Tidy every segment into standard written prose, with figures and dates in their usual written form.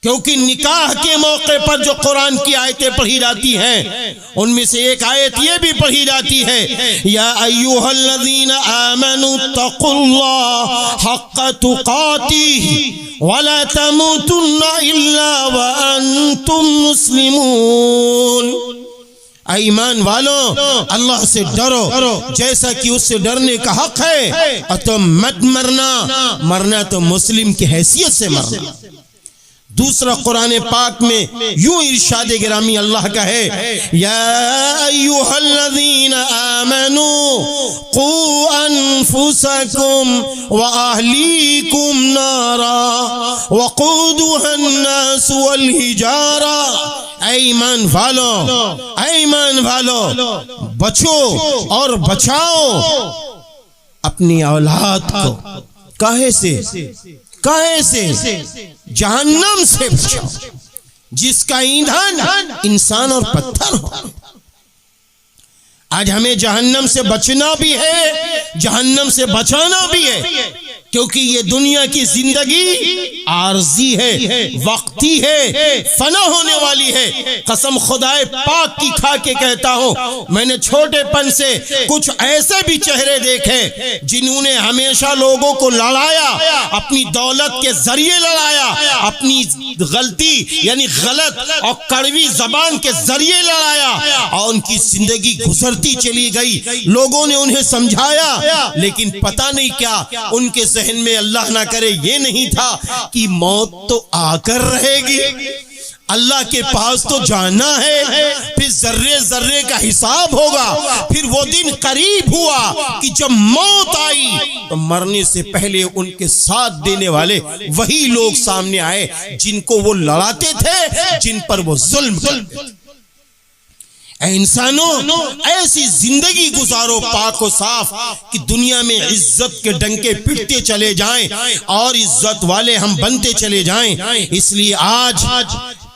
کیونکہ نکاح کے موقع پر جو قرآن کی آیتیں پڑھی جاتی ہیں ان میں سے ایک آیت یہ بھی پڑھی جاتی ہے، یا ایھا الذین آمنوا اتقوا اللہ حق تقاتہ ولا تموتن الا وانتم مسلمون۔ اے ایمان والو، اللہ سے ڈرو جیسا کہ اس سے ڈرنے کا حق ہے، اور تم مت مرنا تو مسلم کی حیثیت سے مرنا۔ دوسرا قرآن پاک میں یوں ارشاد گرامی اللہ کا ہے، یا ایھا الذین آمنوا قوا انفسکم واہلیکم نارا وقودها الناس والحجارہ۔ اے ایمان والو، بچو اور بچاؤ اپنی اولاد کو۔ کاہے سے؟ جہنم سے بچاؤ جس کا ایندھن انسان اور پتھر ہو۔ آج ہمیں جہنم سے بچنا بھی ہے، جہنم سے بچانا بھی ہے، کیونکہ یہ دنیا کی زندگی عارضی ہے، وقتی ہے، فنا ہونے والی ہے۔ قسم خدائے پاک کی کھا کے کہتا ہوں، میں نے چھوٹے پن سے کچھ ایسے بھی چہرے دیکھے جنہوں نے ہمیشہ لوگوں کو لڑایا، اپنی دولت کے ذریعے لڑایا، اپنی غلطی یعنی غلط اور کڑوی زبان کے ذریعے لڑایا، اور ان کی زندگی گزرتی چلی گئی۔ لوگوں نے انہیں سمجھایا، لیکن پتہ نہیں کیا ان کے ذہن میں اللہ نہ کرے یہ نہیں تھا کہ موت تو آ کر رہے گی، اللہ کے پاس تو جانا ہے، پھر ذرے ذرے کا حساب ہوگا۔ پھر وہ دن قریب ہوا کہ جب موت آئی تو مرنے سے پہلے ان کے ساتھ دینے والے وہی لوگ سامنے آئے جن کو وہ لڑاتے تھے، جن پر وہ ظلم کرتے۔ اے انسانوں، ایسی زندگی گزارو پاک و صاف کہ دنیا میں عزت کے ڈنکے پٹتے چلے جائیں اور عزت والے ہم بنتے چلے جائیں۔ اس لیے آج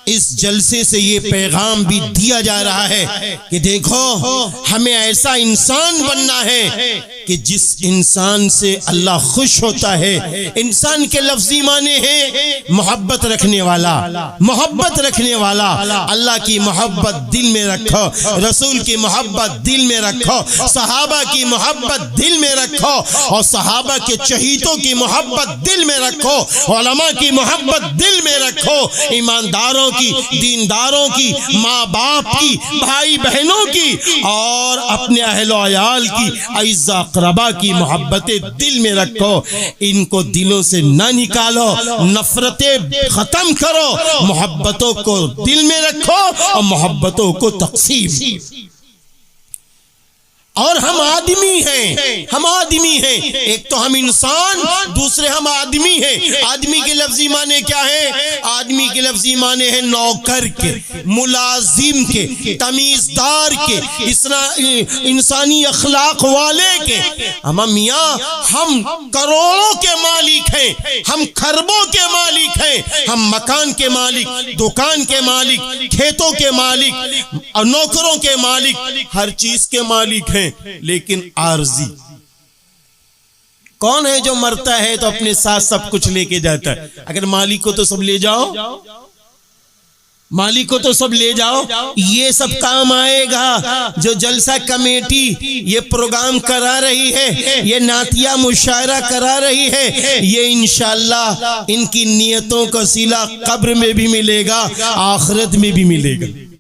اس جلسے سے یہ پیغام بھی دیا جا رہا ہے کہ دیکھو، ہمیں ایسا انسان بننا ہے کہ جس انسان سے اللہ خوش ہوتا ہے۔ انسان کے لفظی معنی ہیں محبت رکھنے والا، محبت رکھنے والا۔ اللہ کی محبت دل میں رکھو، رسول کی محبت دل میں رکھو، صحابہ کی محبت دل میں رکھو، اور صحابہ کے چہیتوں کی محبت دل میں رکھو، علماء کی محبت دل میں رکھو، ایمانداروں کی، دینداروں کی، ماں باپ کی، بھائی بہنوں کی، اور اپنے اہل و عیال کی، اعزاء اقربا کی محبتیں دل میں رکھو۔ ان کو دلوں سے نہ نکالو، نفرتیں ختم کرو، محبتوں کو دل میں رکھو اور محبتوں کو تقسیم۔ اور ہم آدمی ہیں، ایک تو ہم انسان، دوسرے ہم آدمی ہیں۔ آدمی کے لفظی معنی کیا ہے؟ آدمی کے لفظی معنی ہے نوکر کے، ملازم کے، تمیزدار کے، انسانی اخلاق والے کے۔ میاں ہم کروڑوں کے مالک ہیں، ہم خربوں کے مالک ہیں، ہم مکان کے مالک، دکان کے مالک، کھیتوں کے مالک اور نوکروں کے مالک، ہر چیز کے مالک ہیں، لیکن عارضی۔ کون ہے جو مرتا ہے تو اپنے ساتھ سب کچھ لے کے جاتا ہے؟ اگر مالک کو تو سب لے جاؤ، مالک کو تو سب لے جاؤ، یہ سب کام آئے گا جو جلسہ کمیٹی یہ پروگرام کرا رہی ہے، یہ نعتیہ مشاعرہ کرا رہی ہے، یہ انشاءاللہ ان کی نیتوں کا صلہ قبر میں بھی ملے گا، آخرت میں بھی ملے گا۔